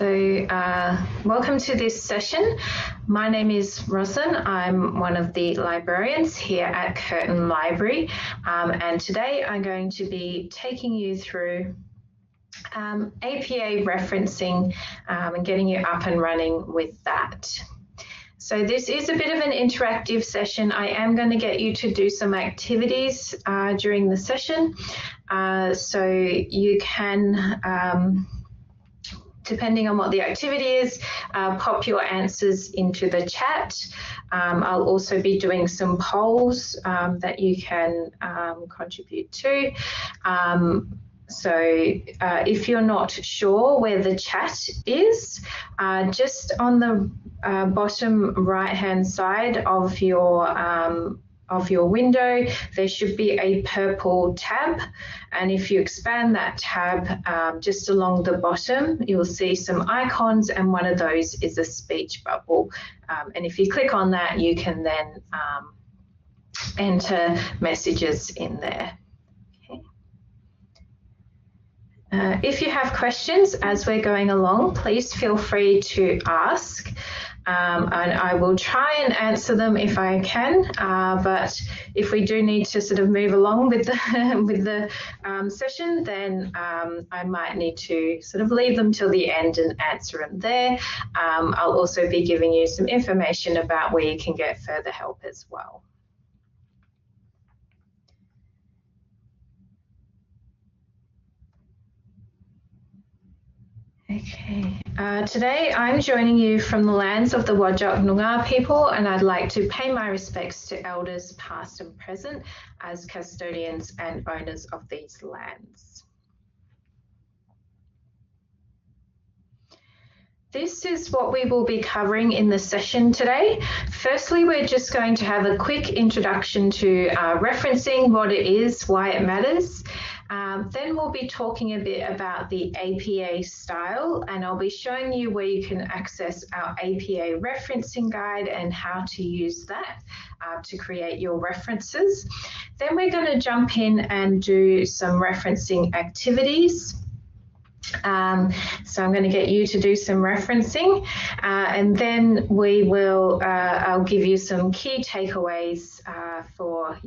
Welcome to this session. My name is Roslyn. I'm one of the librarians here at Curtin Library, and today I'm going to be taking you through APA referencing and getting you up and running with that. So this is a bit of an interactive session. I am going to get you to do some activities during the session, so you can depending on what the activity is, pop your answers into the chat. I'll also be doing some polls that you can contribute to. If you're not sure where the chat is, just on the bottom right-hand side of your window, there should be a purple tab, and if you expand that tab just along the bottom, you'll see some icons, and one of those is a speech bubble, and if you click on that, you can then enter messages in there. If you have questions as we're going along, please feel free to ask. And I will try and answer them if I can, but if we do need to sort of move along with the session, then I might need to sort of leave them till the end and answer them there. I'll also be giving you some information about where you can get further help as well. Okay, today I'm joining you from the lands of the Whadjuk Noongar people, and I'd like to pay my respects to elders past and present as custodians and owners of these lands. This is what we will be covering in the session today. Firstly, we're just going to have a quick introduction to referencing, what it is, why it matters. Then we'll be talking a bit about the APA style, and I'll be showing you where you can access our APA referencing guide and how to use that to create your references. Then we're going to jump in and do some referencing activities. So I'm going to get you to do some referencing, and then we will, I'll give you some key takeaways for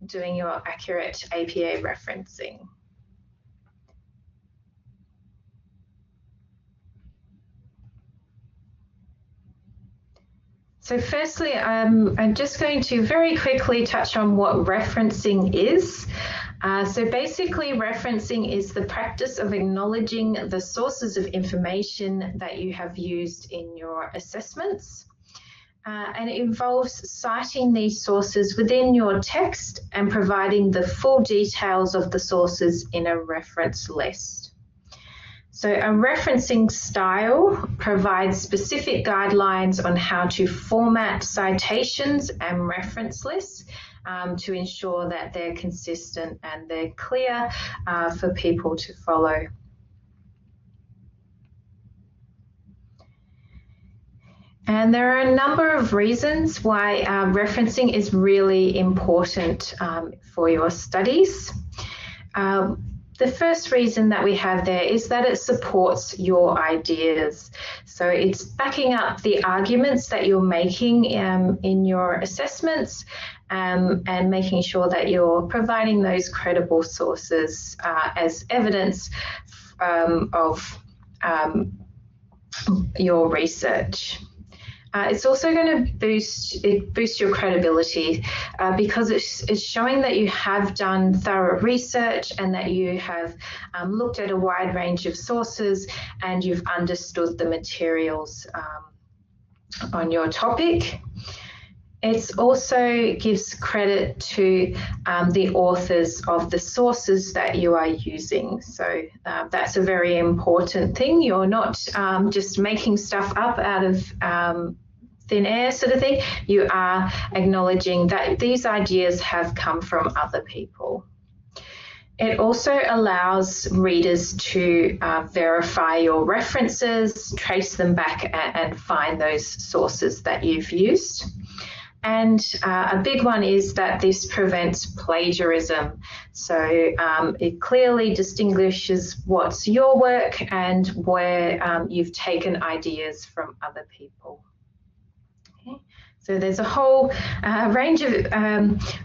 doing your accurate APA referencing. So firstly, I'm just going to very quickly touch on what referencing is. So basically, referencing is the practice of acknowledging the sources of information that you have used in your assessments. And it involves citing these sources within your text and providing the full details of the sources in a reference list. So a referencing style provides specific guidelines on how to format citations and reference lists to ensure that they're consistent and they're clear for people to follow. And there are a number of reasons why referencing is really important for your studies. The first reason that we have there is that it supports your ideas. So it's backing up the arguments that you're making in your assessments and making sure that you're providing those credible sources as evidence of your research. It's also going to boost your credibility because it's showing that you have done thorough research and that you have looked at a wide range of sources and you've understood the materials on your topic. It also gives credit to the authors of the sources that you are using. So that's a very important thing. You're not just making stuff up out of thin air sort of thing. You are acknowledging that these ideas have come from other people. It also allows readers to verify your references, trace them back and find those sources that you've used. And a big one is that this prevents plagiarism. So it clearly distinguishes what's your work and where you've taken ideas from other people. Okay. So there's a whole range of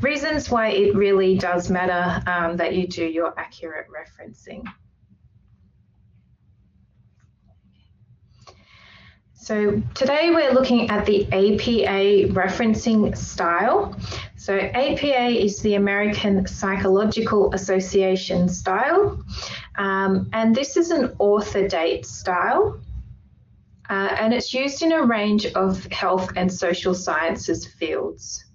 reasons why it really does matter that you do your accurate referencing. So today we're looking at the APA referencing style. So APA is the American Psychological Association style, and this is an author date style, and it's used in a range of health and social sciences fields.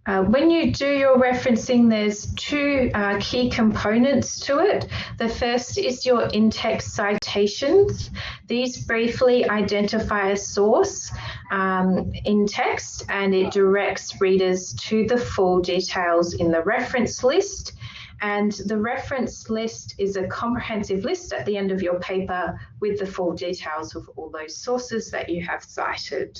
When you do your referencing, there's two key components to it. The first is your in-text citations. These briefly identify a source in text, and it directs readers to the full details in the reference list. And the reference list is a comprehensive list at the end of your paper with the full details of all those sources that you have cited.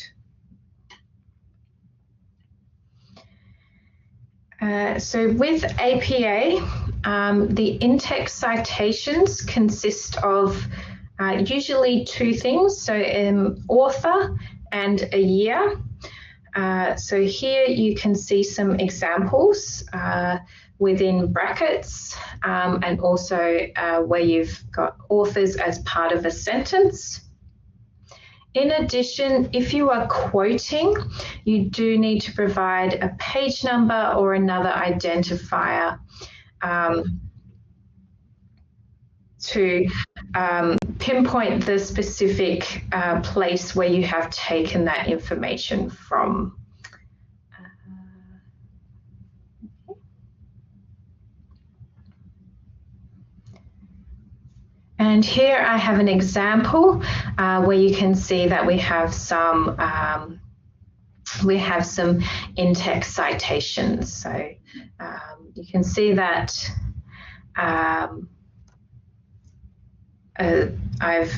So with APA, the in-text citations consist of usually two things, so author and a year. So here you can see some examples within brackets, and also where you've got authors as part of a sentence. In addition, if you are quoting, you do need to provide a page number or another identifier to pinpoint the specific place where you have taken that information from. And here I have an example where you can see that we have some in-text citations. So you can see that I've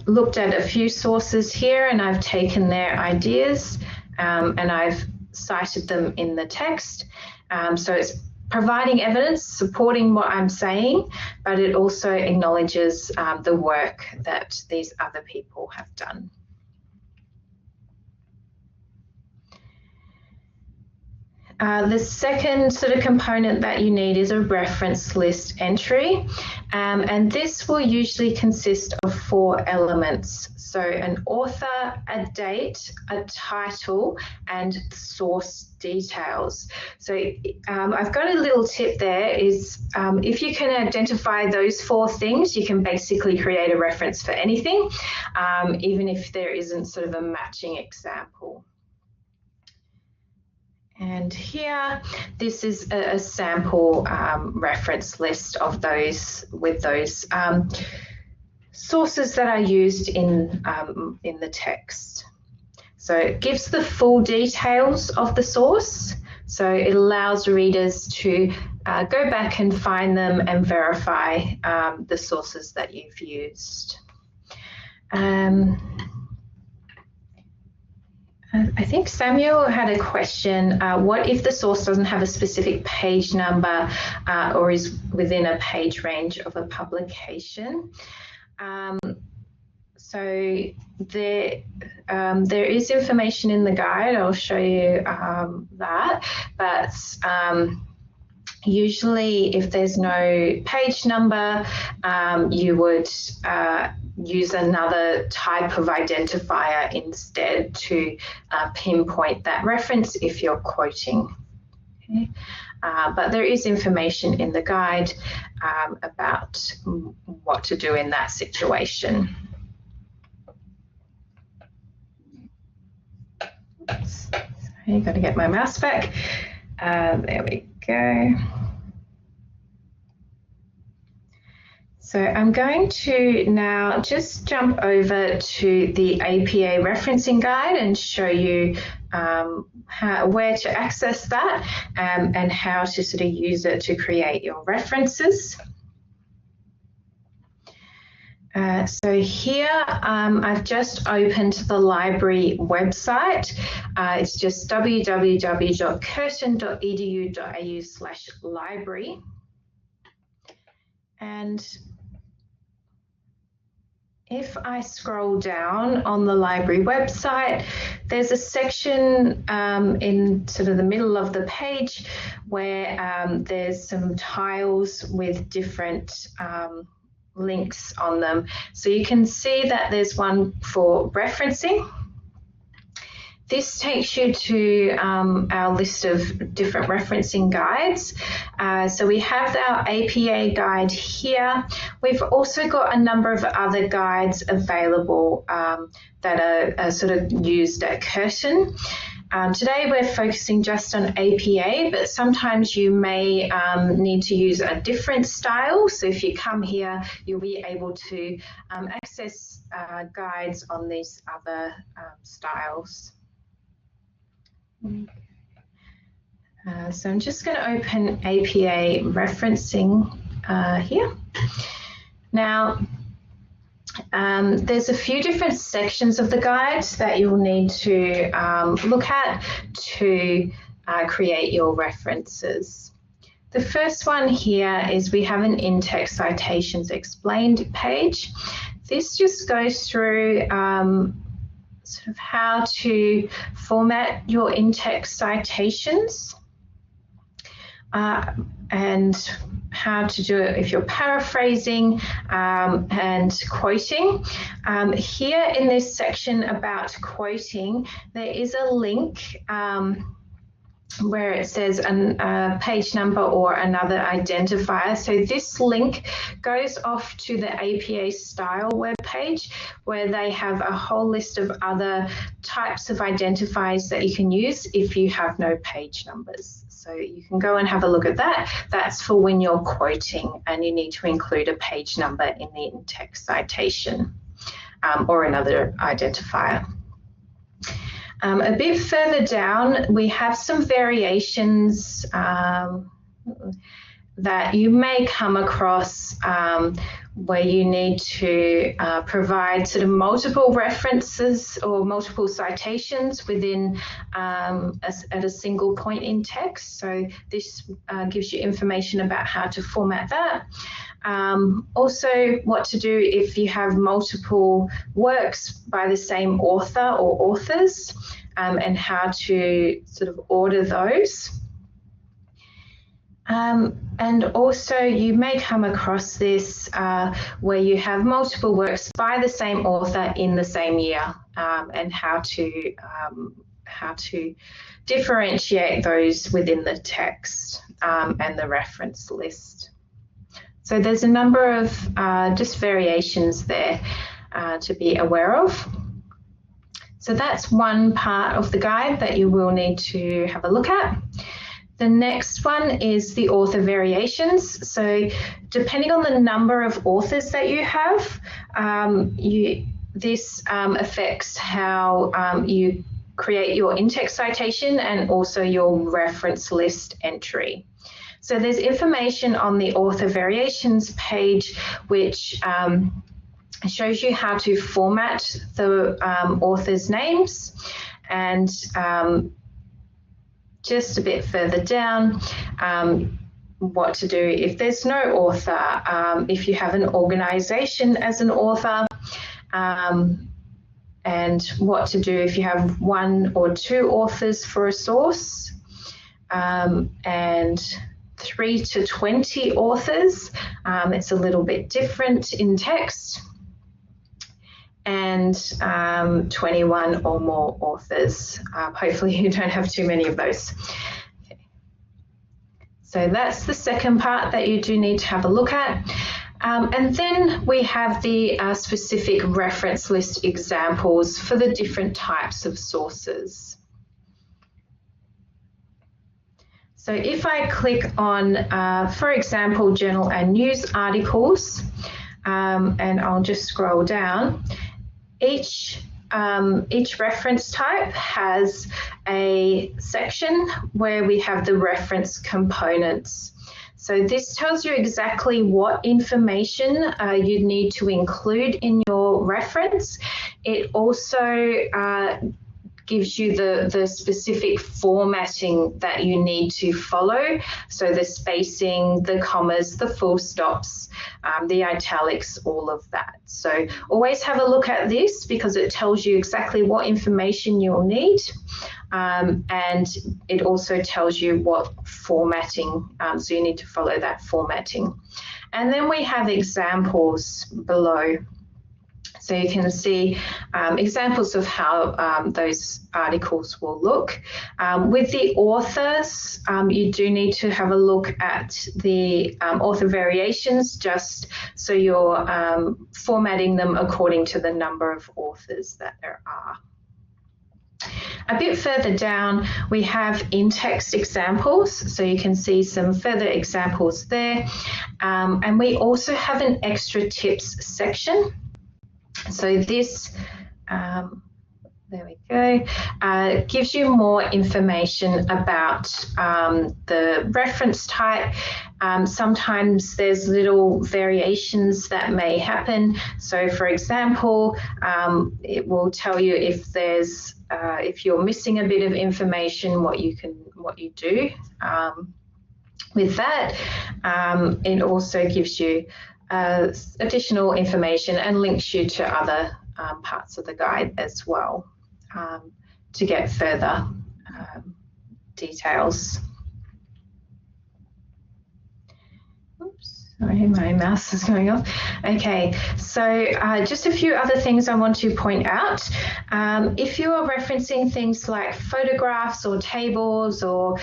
looked at a few sources here, and I've taken their ideas and I've cited them in the text. So it's providing evidence supporting what I'm saying, but it also acknowledges the work that these other people have done. The second sort of component that you need is a reference list entry, and this will usually consist of 4 elements. So an author, a date, a title, and source details. So I've got a little tip there is if you can identify those 4 things, you can basically create a reference for anything, even if there isn't sort of a matching example. And here, this is a sample reference list of those with those sources that are used in the text. So it gives the full details of the source. So it allows readers to go back and find them and verify the sources that you've used. I think Samuel had a question. What if the source doesn't have a specific page number or is within a page range of a publication? So there is information in the guide. I'll show you that. But usually if there's no page number, you would use another type of identifier instead to pinpoint that reference if you're quoting. Okay. But there is information in the guide about what to do in that situation. Sorry, got to get my mouse back. There we go. So I'm going to now just jump over to the APA referencing guide and show you where to access that and how to sort of use it to create your references. So here I've just opened the library website. It's just www.curtin.edu.au/library. And if I scroll down on the library website, there's a section in sort of the middle of the page where there's some tiles with different links on them. So you can see that there's one for referencing. This takes you to our list of different referencing guides. So we have our APA guide here. We've also got a number of other guides available that are sort of used at Curtin. Today we're focusing just on APA, but sometimes you may need to use a different style. So if you come here, you'll be able to access guides on these other styles. So I'm just going to open APA referencing here. Now, there's a few different sections of the guides that you'll need to look at to create your references. The first one here is we have an in-text citations explained page. This just goes through sort of how to format your in-text citations and how to do it if you're paraphrasing and quoting. Here in this section about quoting, there is a link where it says a page number or another identifier. So this link goes off to the APA style webpage where they have a whole list of other types of identifiers that you can use if you have no page numbers. So you can go and have a look at that. That's for when you're quoting and you need to include a page number in the in-text citation or another identifier. A bit further down, we have some variations that you may come across where you need to provide sort of multiple references or multiple citations within at a single point in text. So this gives you information about how to format that. Also what to do if you have multiple works by the same author or authors and how to sort of order those. And also you may come across this where you have multiple works by the same author in the same year and how to differentiate those within the text and the reference list. So there's a number of just variations there to be aware of. So that's one part of the guide that you will need to have a look at. The next one is the author variations. So depending on the number of authors that you have, this affects how you create your in-text citation and also your reference list entry. So there's information on the author variations page which shows you how to format the author's names, and just a bit further down, what to do if there's no author, if you have an organization as an author, and what to do if you have 1 or 2 authors for a source, and 3 to 20 authors. It's a little bit different in text. And 21 or more authors. Hopefully you don't have too many of those. Okay. So that's the second part that you do need to have a look at. And then we have the specific reference list examples for the different types of sources. So if I click on, for example, journal and news articles, and I'll just scroll down, each reference type has a section where we have the reference components. So this tells you exactly what information you need to include in your reference. It also gives you the specific formatting that you need to follow. So the spacing, the commas, the full stops, the italics, all of that. So always have a look at this because it tells you exactly what information you'll need. And it also tells you what formatting, so you need to follow that formatting. And then we have examples below. So you can see examples of how those articles will look. With the authors, you do need to have a look at the author variations, just so you're formatting them according to the number of authors that there are. A bit further down, we have in-text examples, so you can see some further examples there. And we also have an extra tips section. So this, there we go, gives you more information about the reference type. Sometimes there's little variations that may happen. So for example, it will tell you if there's if you're missing a bit of information, what you do with that. It also gives you additional information and links you to other parts of the guide as well to get further details. Oops, sorry, my mouse is going off. Okay, so just a few other things I want to point out. If you are referencing things like photographs or tables or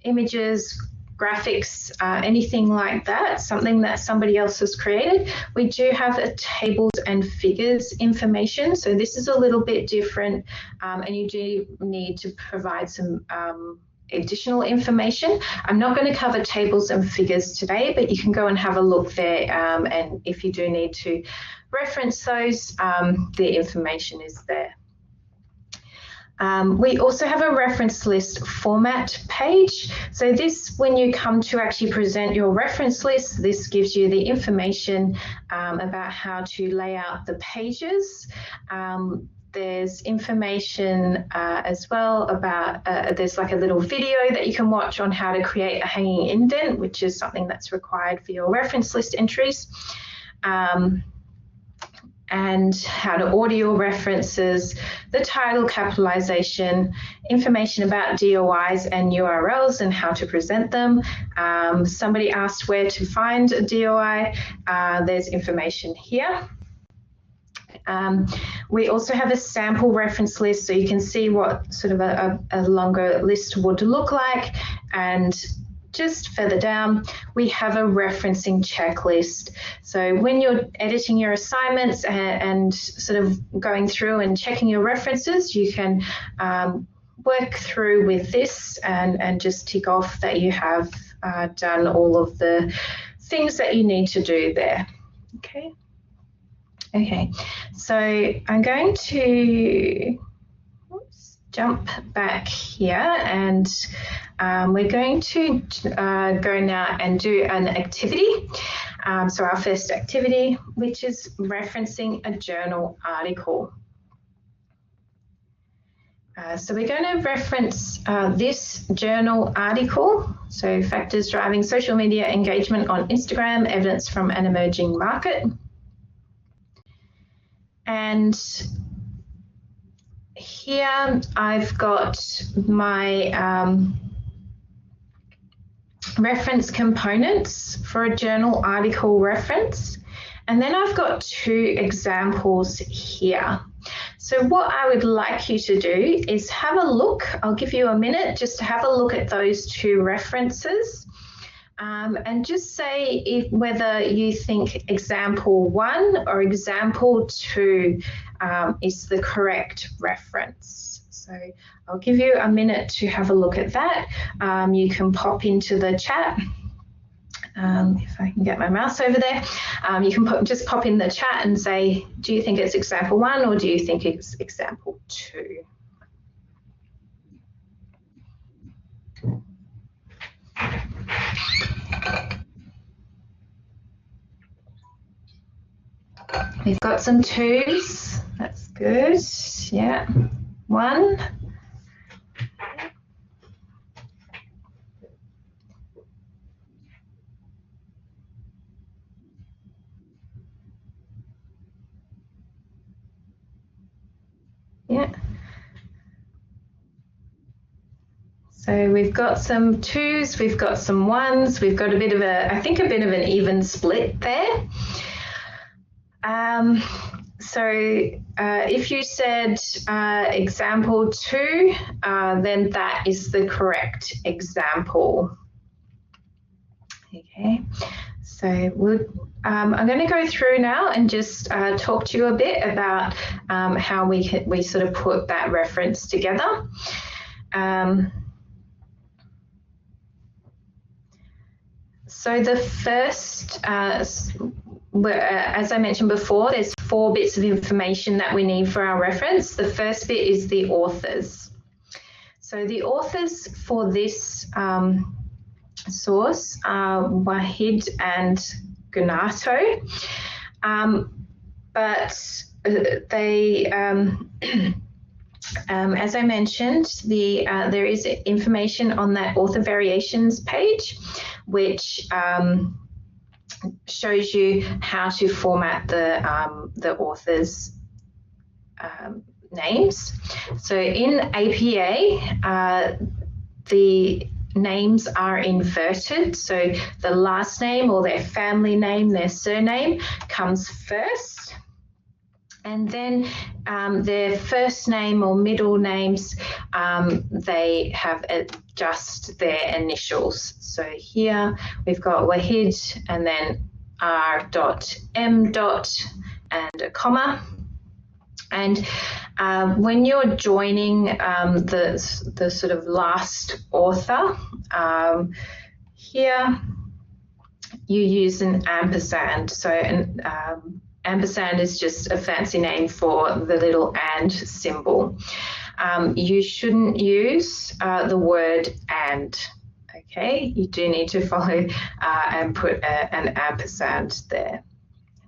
images, graphics, anything like that, something that somebody else has created, we do have a tables and figures information. So this is a little bit different, and you do need to provide some additional information. I'm not going to cover tables and figures today, but you can go and have a look there, and if you do need to reference those, the information is there. We also have a reference list format page. So this, when you come to actually present your reference list, this gives you the information about how to lay out the pages. There's information as well about, there's like a little video that you can watch on how to create a hanging indent, which is something that's required for your reference list entries. And how to order your references, the title capitalization, information about DOIs and URLs and how to present them. Somebody asked where to find a DOI. There's information here. We also have a sample reference list, so you can see what sort of a longer list would look like. And just further down, we have a referencing checklist. So when you're editing your assignments and sort of going through and checking your references, you can work through with this and just tick off that you have done all of the things that you need to do there. Okay. Okay, so I'm going to jump back here, and we're going to go now and do an activity. So our first activity, which is referencing a journal article. So we're going to reference this journal article. So factors driving social media engagement on Instagram, evidence from an emerging market. And here I've got my reference components for a journal article reference. And then I've got two examples here. So what I would like you to do is have a look. I'll give you a minute just to have a look at those two references. And just say whether you think example 1 or example 2 is the correct reference. So I'll give you a minute to have a look at that. You can pop into the chat. If I can get my mouse over there, you can just pop in the chat and say, do you think it's example 1 or do you think it's example 2? We've got some 2s. That's good. Yeah. 1. Yeah. So we've got some 2s, we've got some 1s, we've got a bit of I think a bit of an even split there. If you said example 2, then that is the correct example. Okay, so I'm going to go through now and just talk to you a bit about how we sort of put that reference together. So the first, as I mentioned before, there's 4 bits of information that we need for our reference. The first bit is the authors. So the authors for this source are Wahid and Gunato, but they, as I mentioned, there is information on that author variations page, which shows you how to format the author's names. So in APA, the names are inverted. So the last name or their family name, their surname comes first. And then their first name or middle names, they have just their initials. So here we've got Wahid and then R.M. and a comma. And when you're joining the sort of last author, here you use an ampersand. So an ampersand is just a fancy name for the little and symbol. You shouldn't use the word and, okay? You do need to follow and put an ampersand there.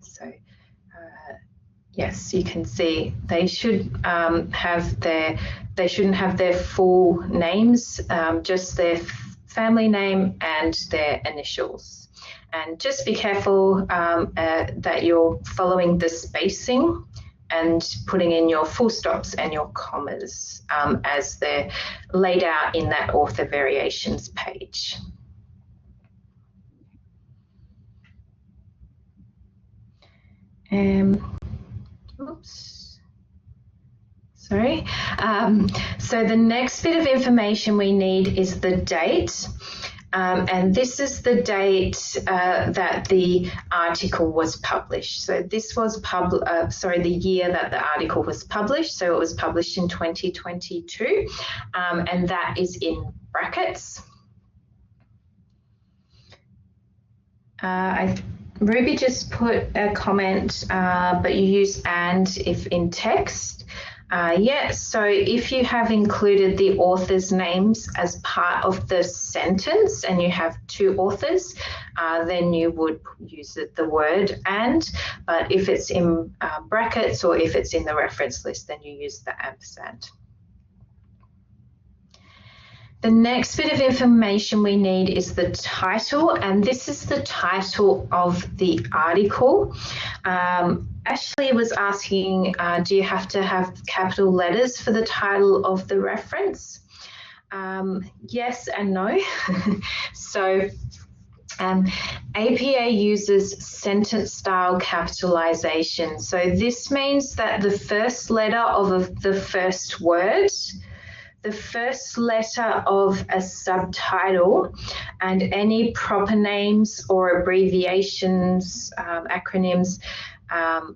So yes, you can see they should they shouldn't have their full names, just their family name and their initials. And just be careful that you're following the spacing and putting in your full stops and your commas as they're laid out in that author variations page. Oops. Sorry. So the next bit of information we need is the date. And this is the date that the article was published. So this was the year that the article was published. So it was published in 2022, and that is in brackets. Ruby just put a comment, but you use and if in text. Yes, so if you have included the author's names as part of the sentence and you have 2 authors, then you would use the word and, but if it's in brackets or if it's in the reference list, then you use the ampersand. The next bit of information we need is the title, and this is the title of the article. Ashley was asking, do you have to have capital letters for the title of the reference? Yes and no. So APA uses sentence style capitalization. So this means that the first letter of the first word, the first letter of a subtitle, and any proper names or abbreviations, acronyms,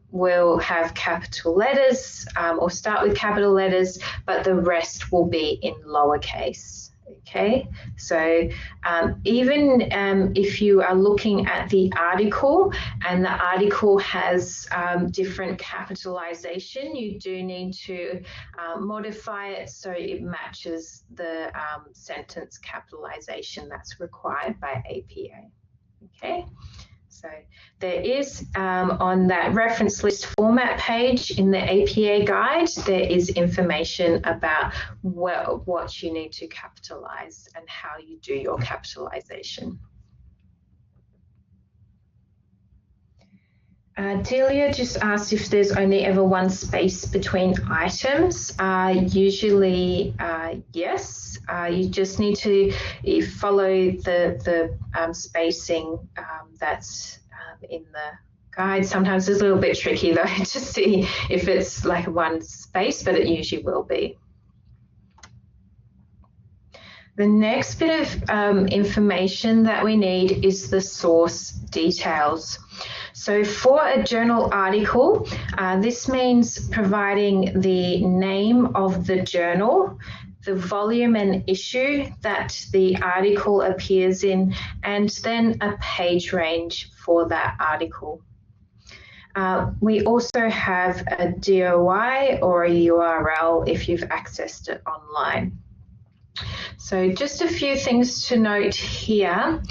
will have capital letters or start with capital letters, but the rest will be in lowercase. Okay, so even if you are looking at the article and the article has different capitalization, you do need to modify it so it matches the sentence capitalization that's required by APA. Okay, So there is on that reference list format page in the APA guide, there is information about what you need to capitalize and how you do your capitalization. Delia just asked if there's only ever one space between items. Usually, yes. You just need to follow the spacing that's in the guide. Sometimes it's a little bit tricky though to see if it's like one space, but it usually will be. The next bit of information that we need is the source details. So for a journal article, this means providing the name of the journal, the volume and issue that the article appears in, and then a page range for that article. We also have a DOI or a URL if you've accessed it online. So just a few things to note here.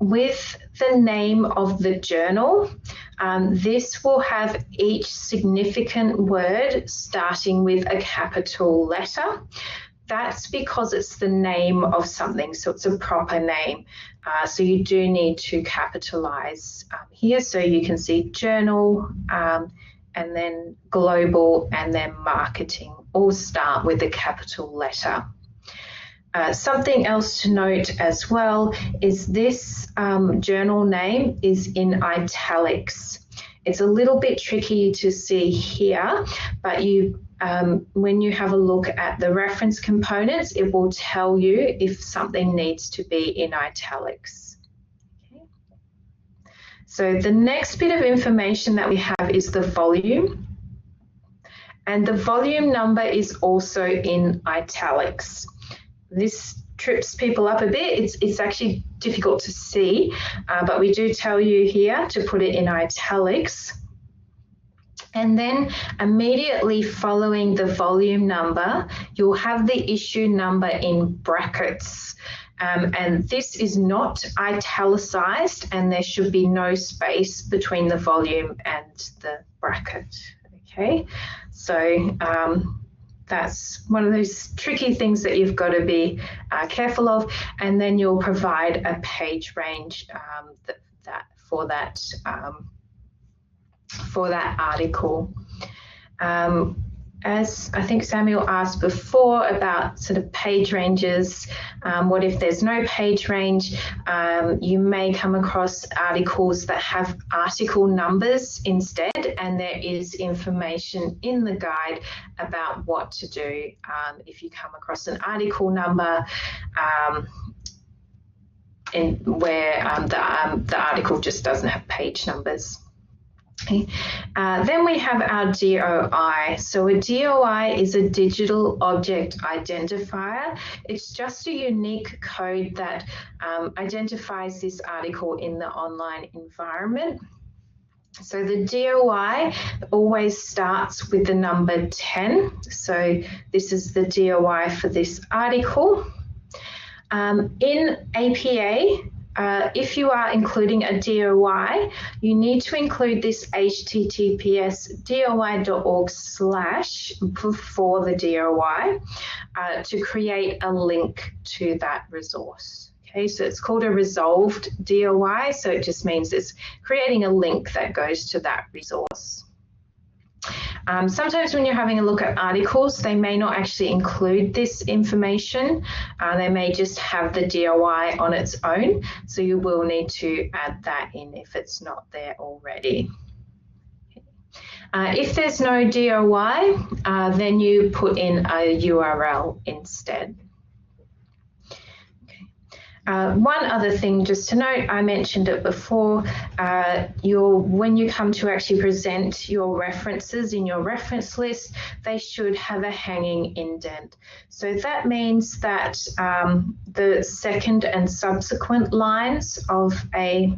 With the name of the journal, this will have each significant word starting with a capital letter. That's because it's the name of something, so it's a proper name. So you do need to capitalize here, so you can see journal, and then global, and then marketing all start with a capital letter. Something else to note as well is this journal name is in italics. It's a little bit tricky to see here, but when you have a look at the reference components, it will tell you if something needs to be in italics. Okay. So the next bit of information that we have is the volume. And the volume number is also in italics. This trips people up a bit. It's actually difficult to see, but we do tell you here to put it in italics. And then immediately following the volume number, you'll have the issue number in brackets. And this is not italicized, and there should be no space between the volume and the bracket. Okay, so that's one of those tricky things that you've got to be careful of, and then you'll provide a page range for that article. As I think Samuel asked before about sort of page ranges, what if there's no page range? You may come across articles that have article numbers instead, and there is information in the guide about what to do if you come across an article number where the article just doesn't have page numbers. Okay. Then we have our DOI. So a DOI is a digital object identifier. It's just a unique code that identifies this article in the online environment. So the DOI always starts with the number 10. So this is the DOI for this article. In APA, if you are including a DOI, you need to include this https doi.org/ before the DOI to create a link to that resource. Okay, so it's called a resolved DOI, so it just means it's creating a link that goes to that resource. Sometimes when you're having a look at articles, they may not actually include this information. They may just have the DOI on its own. So you will need to add that in if it's not there already. If there's no DOI, then you put in a URL instead. One other thing just to note, I mentioned it before, when you come to actually present your references in your reference list, they should have a hanging indent. So that means that the second and subsequent lines of a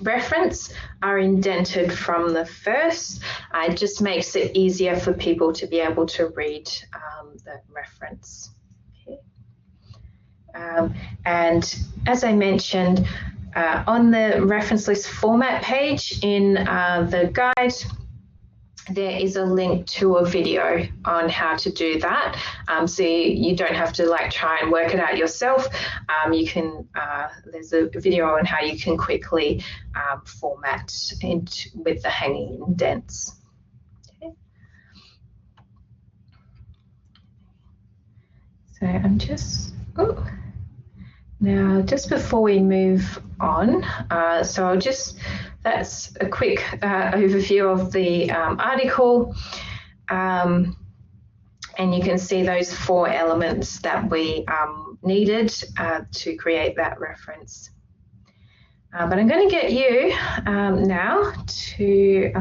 reference are indented from the first. It just makes it easier for people to be able to read the reference. And as I mentioned, on the reference list format page in the guide, there is a link to a video on how to do that. So you don't have to like try and work it out yourself. You can, there's a video on how you can quickly format with the hanging indents. Okay. So I'm just, now just before we move on, so I'll just, that's a quick overview of the article. And you can see those 4 elements that we needed to create that reference. But I'm going to get you now to,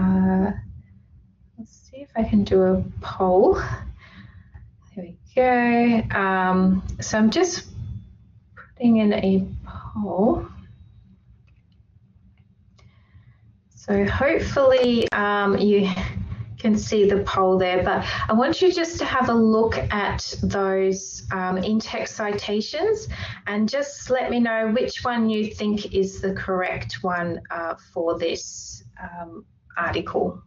let's see if I can do a poll. There we go. So I'm just putting in a poll. So hopefully you can see the poll there, but I want you just to have a look at those in-text citations and just let me know which one you think is the correct one for this article.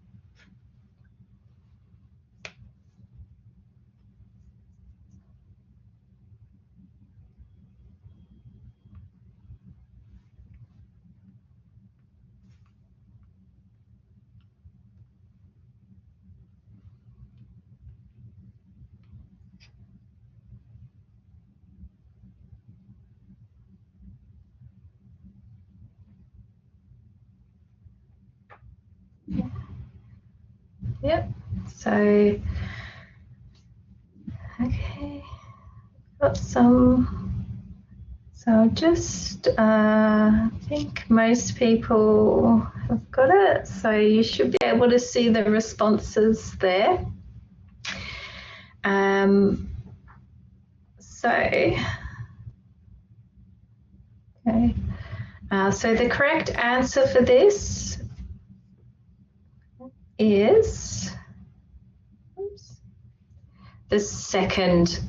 Yep, so, okay, got some, so just, I think most people have got it, so you should be able to see the responses there. Okay, so the correct answer for this is the second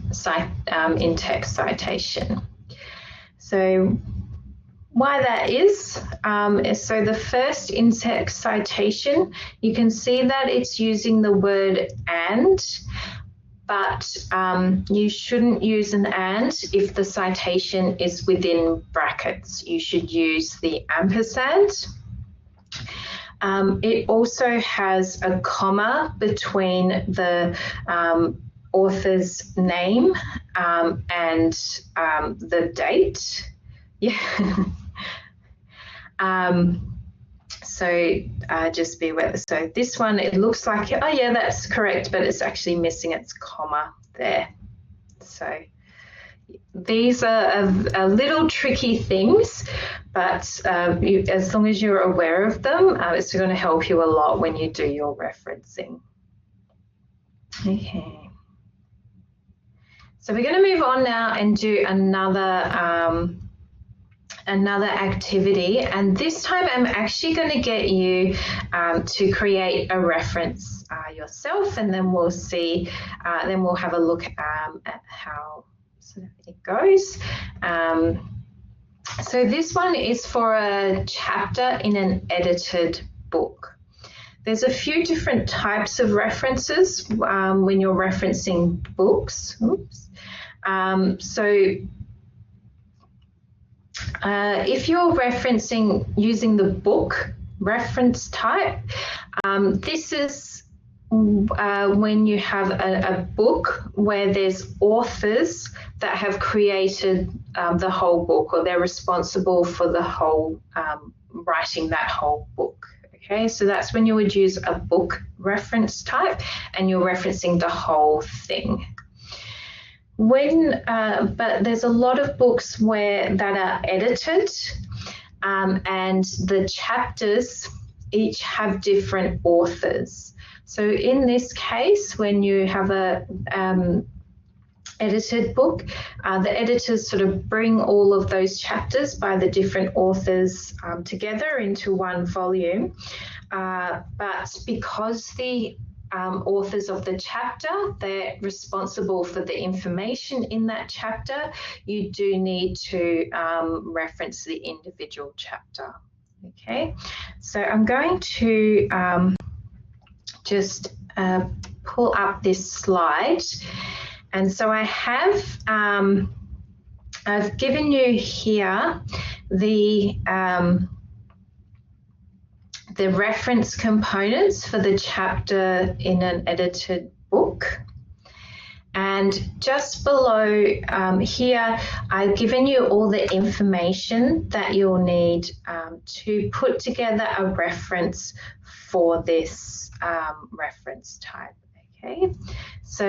in-text citation. So why that is so the first in-text citation, you can see that it's using the word and, but you shouldn't use an and if the citation is within brackets. You should use the ampersand. It also has a comma between the author's name and the date. Yeah. So just be aware. So this one, it looks like, oh yeah, that's correct, but it's actually missing its comma there. So these are a little tricky things, but as long as you're aware of them, it's going to help you a lot when you do your referencing. Okay. So we're going to move on now and do another activity, and this time I'm actually going to get you to create a reference yourself, and then we'll see, then we'll have a look at how it goes. So this one is for a chapter in an edited book. There's a few different types of references when you're referencing books. Oops. If you're referencing using the book reference type, this is when you have a book where there's authors that have created the whole book, or they're responsible for the whole, writing that whole book. Okay, so that's when you would use a book reference type and you're referencing the whole thing. But there's a lot of books that are edited, and the chapters each have different authors. So in this case, when you have a edited book, the editors sort of bring all of those chapters by the different authors together into one volume. But because the authors of the chapter. They're responsible for the information in that chapter. You do need to reference the individual chapter. Okay, so I'm going to just pull up this slide. And so I have, I've given you here the reference components for the chapter in an edited book. And just below here, I've given you all the information that you'll need to put together a reference for this reference type. Okay, so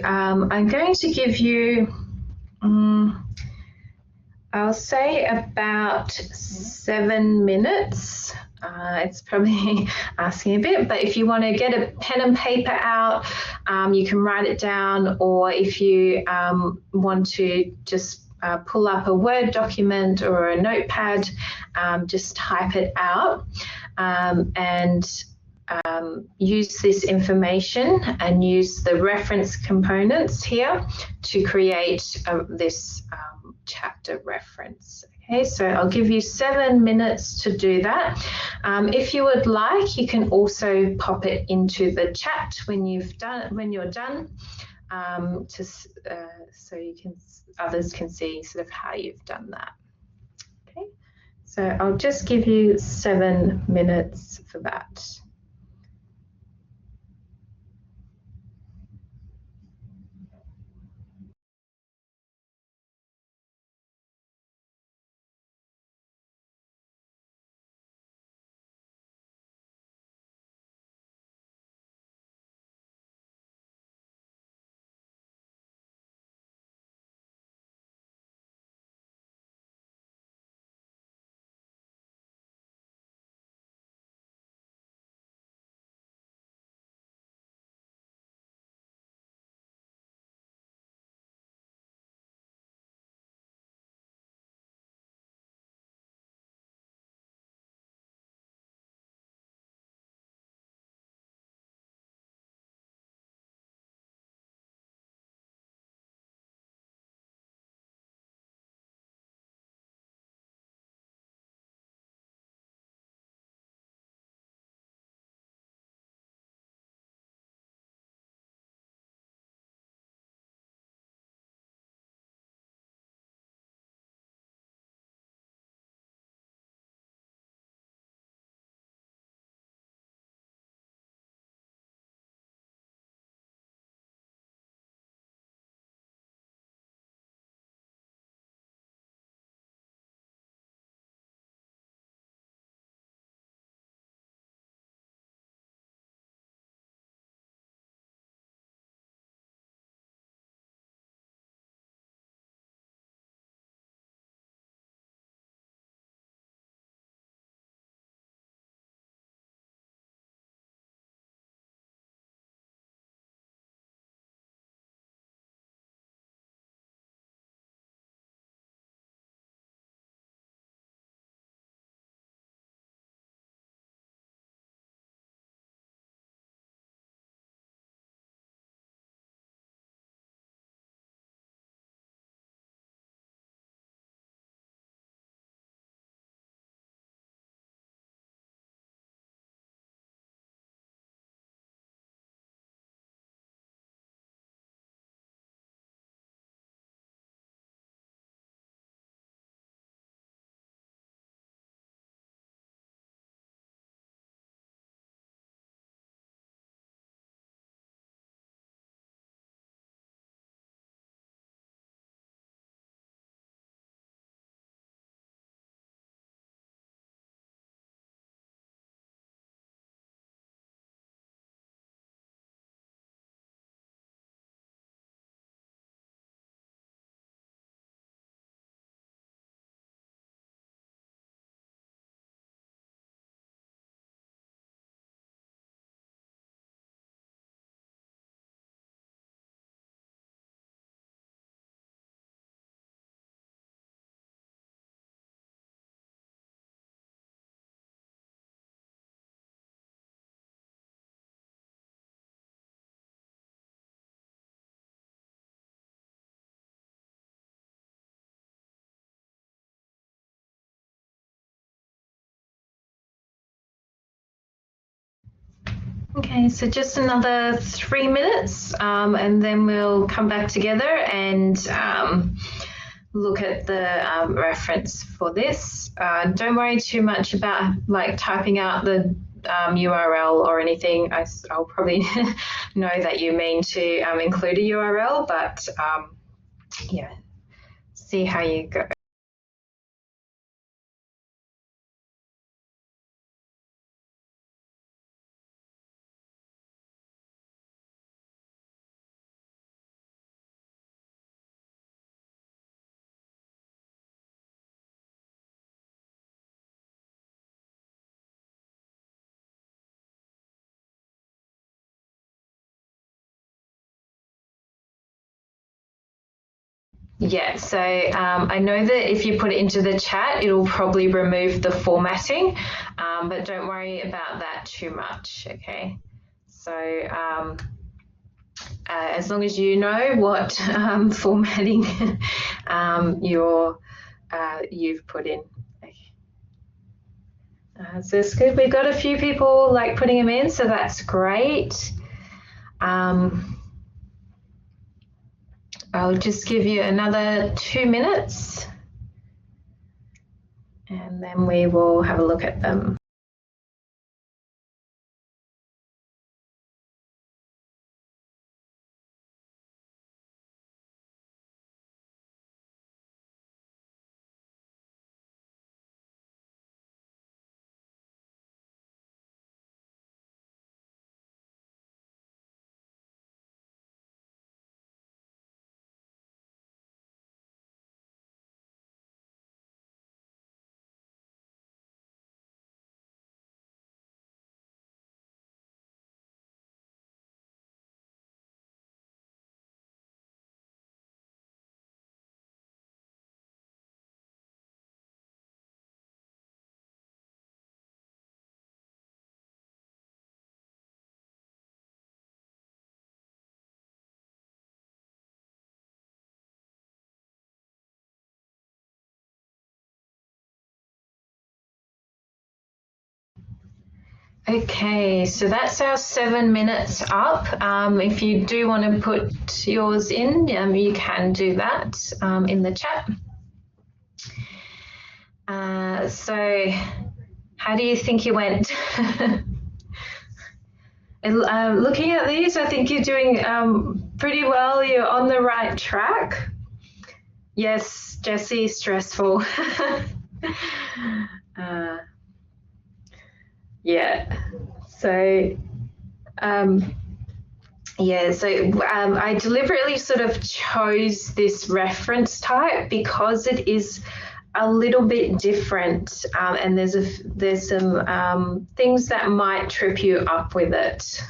I'm going to give you, I'll say about 7 minutes. It's probably asking a bit, but if you want to get a pen and paper out, you can write it down, or if you want to just pull up a Word document or a notepad, just type it out and use this information and use the reference components here to create this chapter reference. Okay, so I'll give you 7 minutes to do that. If you would like, you can also pop it into the chat when you're done, so others can see sort of how you've done that. Okay, so I'll just give you 7 minutes for that. Okay, so just another 3 minutes, and then we'll come back together and look at the reference for this. Don't worry too much about like typing out the URL or anything. I'll probably know that you mean to include a URL, but yeah, see how you go. Yeah, so I know that if you put it into the chat, it'll probably remove the formatting, but don't worry about that too much, okay? So as long as you know what formatting you've put in. Okay. So it's good. We've got a few people like putting them in, so that's great. I'll just give you another 2 minutes and then we will have a look at them. Okay, so that's our 7 minutes up. If you do want to put yours in, you can do that in the chat. So how do you think you went? Looking at these, I think you're doing pretty well. You're on the right track. Yes, Jessie, stressful. Yeah. So, I deliberately sort of chose this reference type because it is a little bit different, and there's some things that might trip you up with it.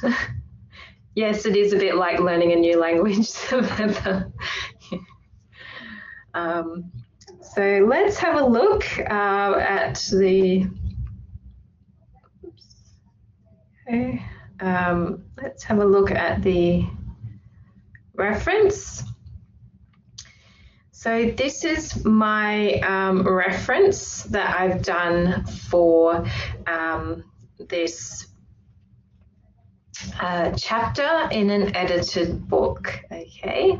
Yes, it is a bit like learning a new language. So let's have a look at the. Okay. Let's have a look at the reference. So this is my reference that I've done for this chapter in an edited book, okay?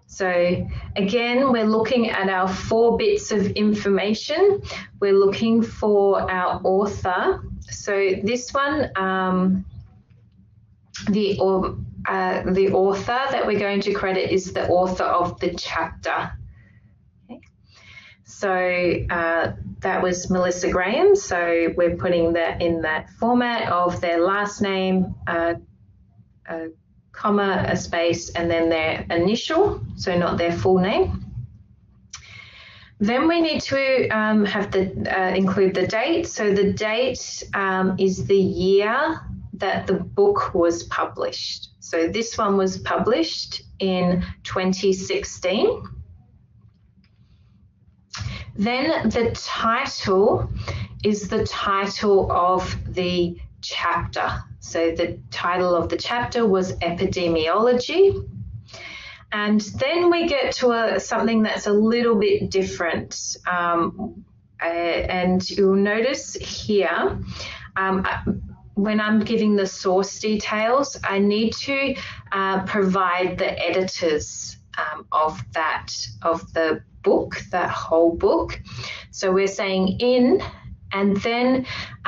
So again, we're looking at our 4 bits of information. We're looking for our author. So this one, the author that we're going to credit is the author of the chapter. Okay. So that was Melissa Graham. So we're putting that in that format of their last name, a comma, a space, and then their initial, so not their full name. Then we need to have include the date. So the date is the year that the book was published. So this one was published in 2016. Then the title is the title of the chapter. So the title of the chapter was Epidemiology. And then we get to something that's a little bit different. And you'll notice here, when I'm giving the source details, I need to provide the editors of the book, that whole book. So we're saying in, and then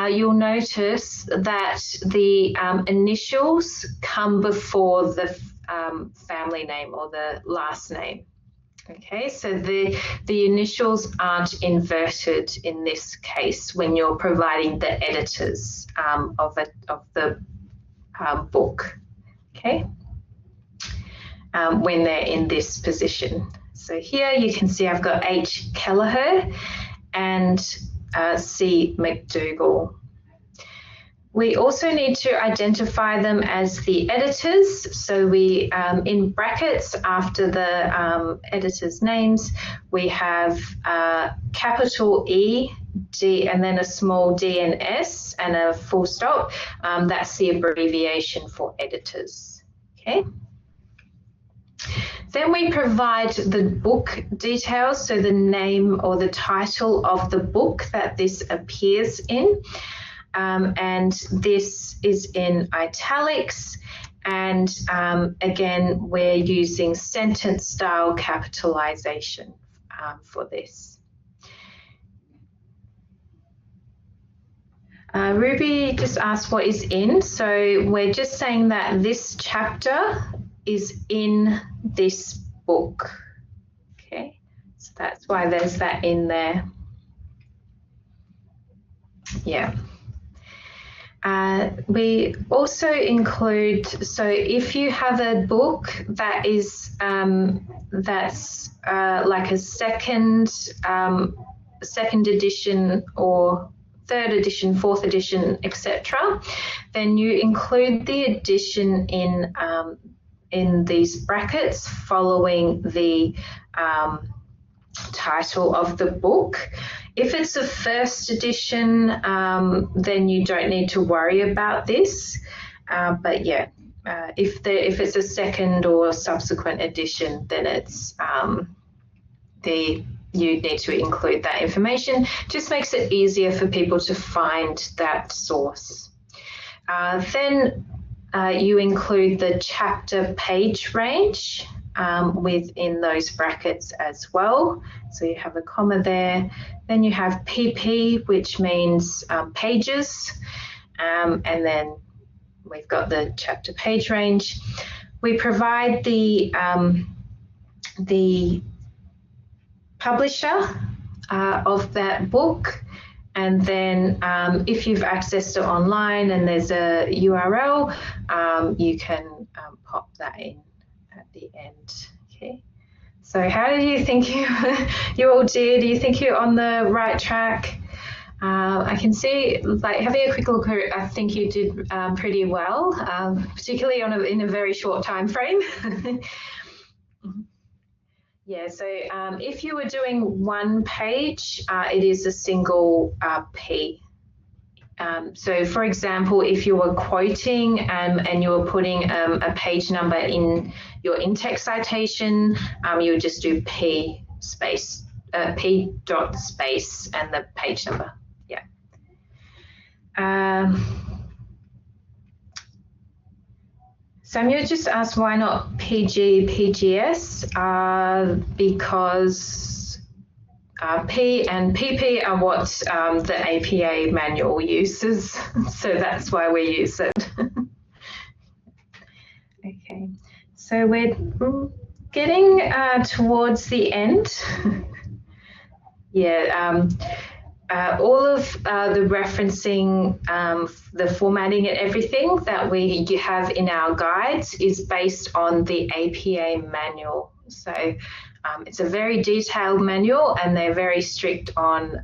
you'll notice that the initials come before the family name or the last name. Okay, so the initials aren't inverted in this case when you're providing the editors of the book. Okay, when they're in this position. So here you can see I've got H. Kelleher and C. McDougall. We also need to identify them as the editors. So we, in brackets after the editors' names, we have capital E, D, and then a small d and s and a full stop. That's the abbreviation for editors. Okay. Then we provide the book details, so the name or the title of the book that this appears in. And this is in italics, and again we're using sentence style capitalization for this. Ruby just asked what is in, so we're just saying that this chapter is in this book. Okay, so that's why there's that in there. Yeah. We also include, so if you have a book that is that's like a second edition or third edition, fourth edition, etc., then you include the edition in these brackets following the title of the book. If it's a first edition, then you don't need to worry about this. But yeah, if it's a second or subsequent edition, then it's you need to include that information. Just makes it easier for people to find that source. Then you include the chapter page range within those brackets as well. So you have a comma there. Then you have PP, which means pages, and then we've got the chapter page range. We provide the publisher of that book, and then if you've accessed it online and there's a URL, you can pop that in at the end. Okay. So how do you think you all did? Do you think you're on the right track? I can see, like, having a quick look, I think you did pretty well, particularly in a very short time frame. Yeah, so if you were doing one page, it is a single P. So for example, if you were quoting and you were putting a page number in your in-text citation, you would just do P space, P dot space and the page number, yeah. Samuel just asked why not PG, PGS, because P and PP are what the APA manual uses, so that's why we use it. Okay, so we're getting towards the end. Yeah, all of the referencing, the formatting and everything that we have in our guides is based on the APA manual. So it's a very detailed manual, and they're very strict on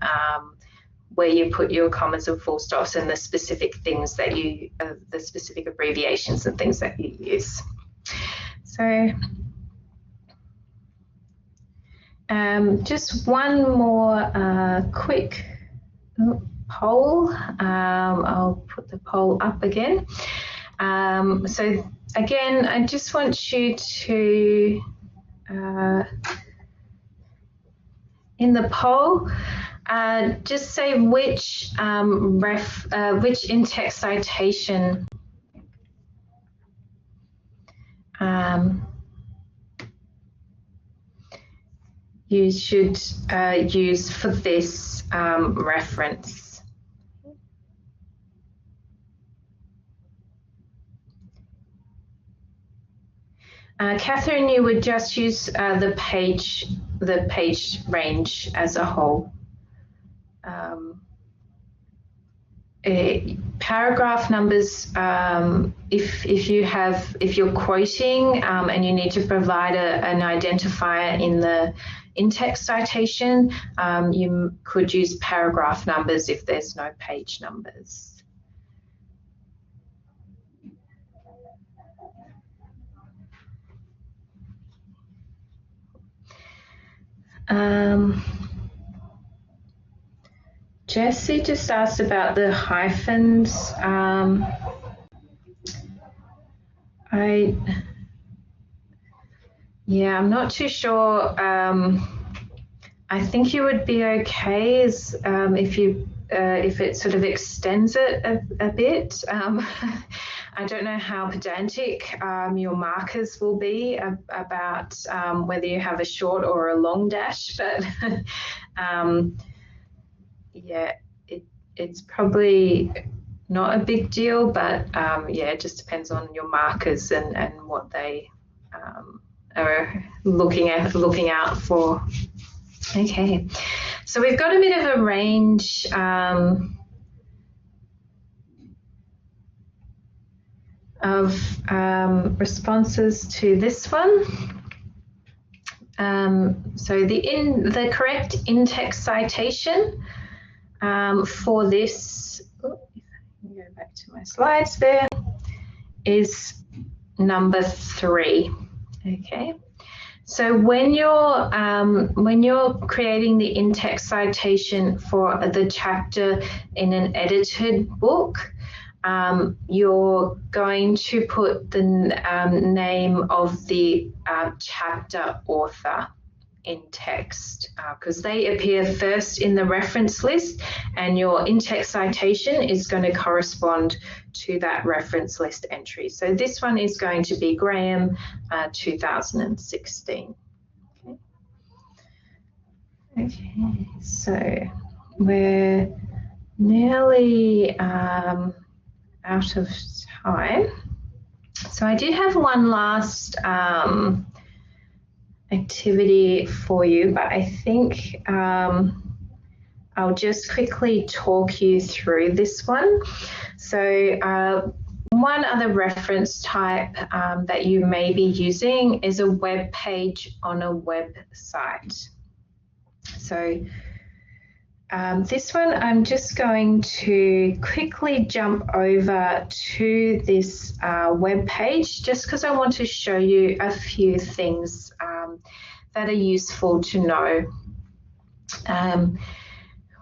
where you put your commas and full stops and the specific things that you, the specific abbreviations and things that you use. So just one more quick poll. I'll put the poll up again. So again, I just want you to, in the poll, just say which in-text citation you should use for this reference. Catherine, you would just use the page range as a whole. Paragraph numbers, if you're quoting and you need to provide an identifier in the in-text citation, you could use paragraph numbers if there's no page numbers. Jessie just asked about the hyphens. I'm not too sure. I think you would be okay if it sort of extends it a bit. I don't know how pedantic your markers will be about whether you have a short or a long dash, but yeah, it's probably not a big deal, but yeah, it just depends on your markers and what they are looking out for. Okay, so we've got a bit of a range of responses to this one. So the correct in-text citation for this, if I can go back to my slides there, is number 3. Okay. So when you're creating the in-text citation for the chapter in an edited book, you're going to put the name of the chapter author in text because they appear first in the reference list, and your in-text citation is going to correspond to that reference list entry. So this one is going to be Graham 2016. Okay, so we're nearly out of time. So I did have one last activity for you, but I think I'll just quickly talk you through this one. So one other reference type that you may be using is a web page on a website. So this one, I'm just going to quickly jump over to this web page just because I want to show you a few things that are useful to know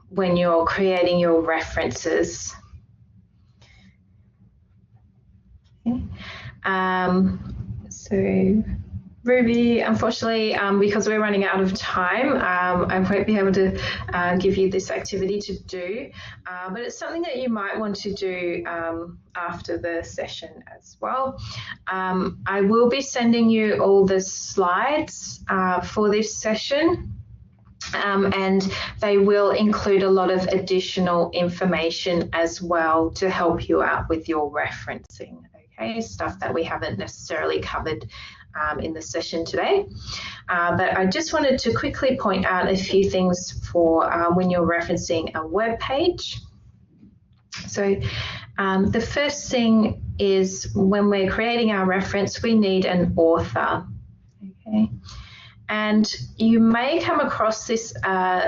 when you're creating your references. Okay. So Ruby, unfortunately, because we're running out of time, I won't be able to give you this activity to do, but it's something that you might want to do after the session as well. I will be sending you all the slides for this session, and they will include a lot of additional information as well to help you out with your referencing, okay, stuff that we haven't necessarily covered in the session today. But I just wanted to quickly point out a few things for when you're referencing a web page. So the first thing is when we're creating our reference, we need an author. Okay. And you may come across this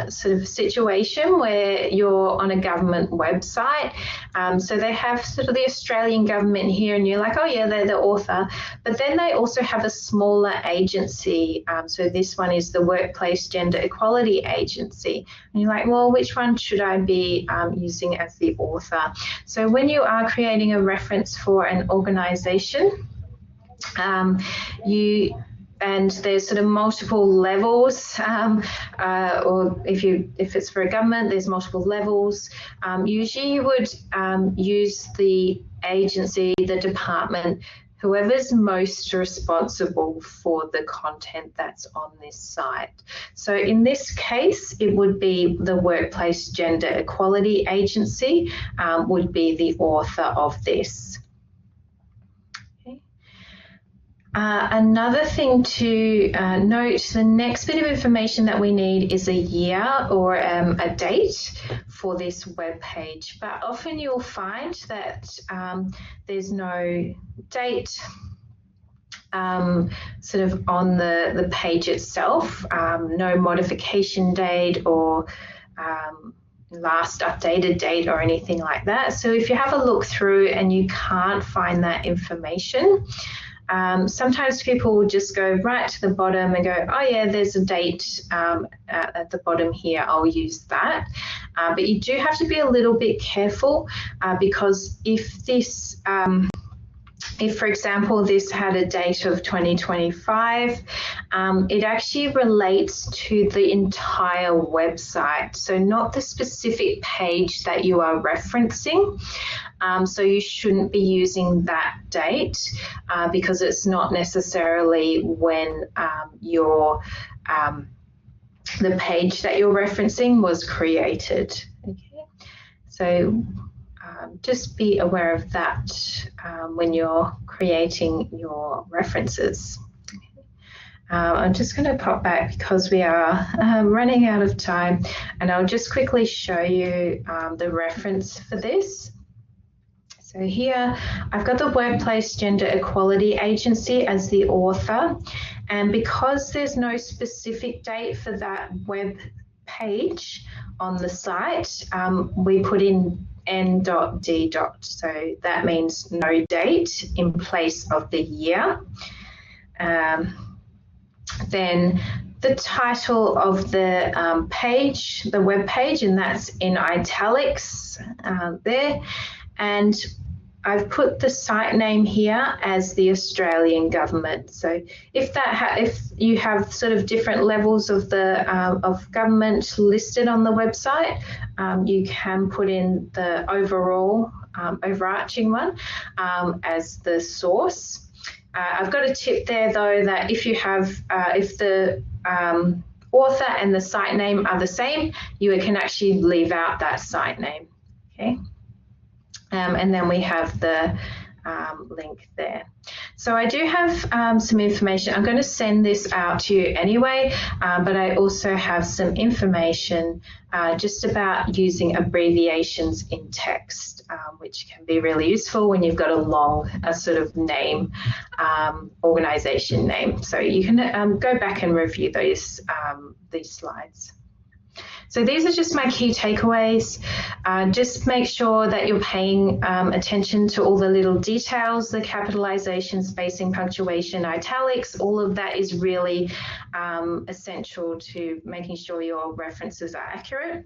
sort of situation where you're on a government website. So they have sort of the Australian government here, and you're like, oh yeah, they're the author. But then they also have a smaller agency. So this one is the Workplace Gender Equality Agency. And you're like, well, which one should I be using as the author? So when you are creating a reference for an organisation, you and there's sort of multiple levels, or if it's for a government, there's multiple levels. Usually you would use the agency, the department, whoever's most responsible for the content that's on this site. So in this case, it would be the Workplace Gender Equality Agency would be the author of this. Another thing to note, the next bit of information that we need is a year or a date for this web page, but often you'll find that there's no date sort of on the page itself, no modification date or last updated date or anything like that. So if you have a look through and you can't find that information, sometimes people will just go right to the bottom and go, oh yeah, there's a date at the bottom here, I'll use that. But you do have to be a little bit careful because if this, if for example this had a date of 2025, it actually relates to the entire website, so not the specific page that you are referencing. So you shouldn't be using that date because it's not necessarily when the page that you're referencing was created. Okay, so just be aware of that when you're creating your references. I'm just going to pop back because we are running out of time, and I'll just quickly show you the reference for this. So here I've got the Workplace Gender Equality Agency as the author, and because there's no specific date for that web page on the site, we put in N.D. So that means no date in place of the year. Then the title of the page, the web page, and that's in italics there. And I've put the site name here as the Australian government. So if you have sort of different levels of the of government listed on the website, you can put in the overall overarching one as the source. I've got a tip there though, that if you have if the author and the site name are the same, you can actually leave out that site name. Okay. And then we have the link there. So I do have some information. I'm going to send this out to you anyway, but I also have some information just about using abbreviations in text, which can be really useful when you've got a long sort of name, organization name. So you can go back and review these slides. So these are just my key takeaways. Just make sure that you're paying attention to all the little details, the capitalization, spacing, punctuation, italics, all of that is really essential to making sure your references are accurate.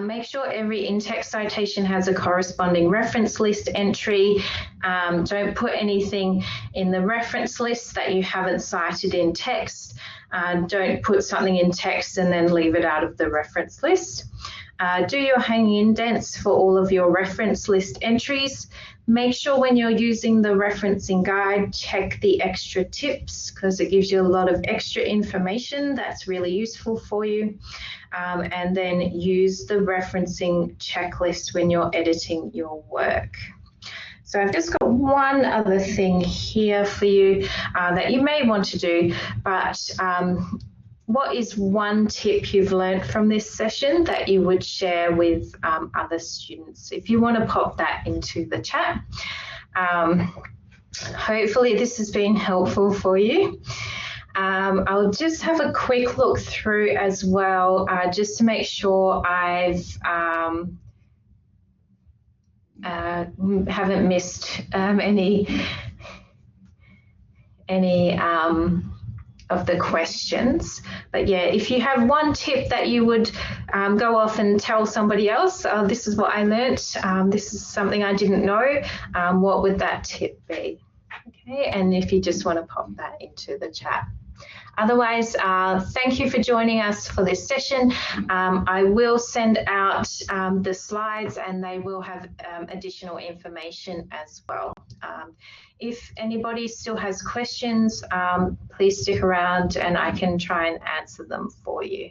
Make sure every in-text citation has a corresponding reference list entry. Don't put anything in the reference list that you haven't cited in text. Don't put something in text and then leave it out of the reference list. Do your hanging indents for all of your reference list entries. Make sure when you're using the referencing guide, check the extra tips because it gives you a lot of extra information that's really useful for you. And then use the referencing checklist when you're editing your work. So I've just got one other thing here for you that you may want to do, but what is one tip you've learned from this session that you would share with other students? If you want to pop that into the chat. Hopefully this has been helpful for you. I'll just have a quick look through as well, just to make sure I've haven't missed any of the questions. But yeah, if you have one tip that you would go off and tell somebody else, this is what I learnt, this is something I didn't know, what would that tip be? Okay. Okay, and if you just want to pop that into the chat. Otherwise, thank you for joining us for this session. I will send out the slides and they will have additional information as well. If anybody still has questions, please stick around and I can try and answer them for you.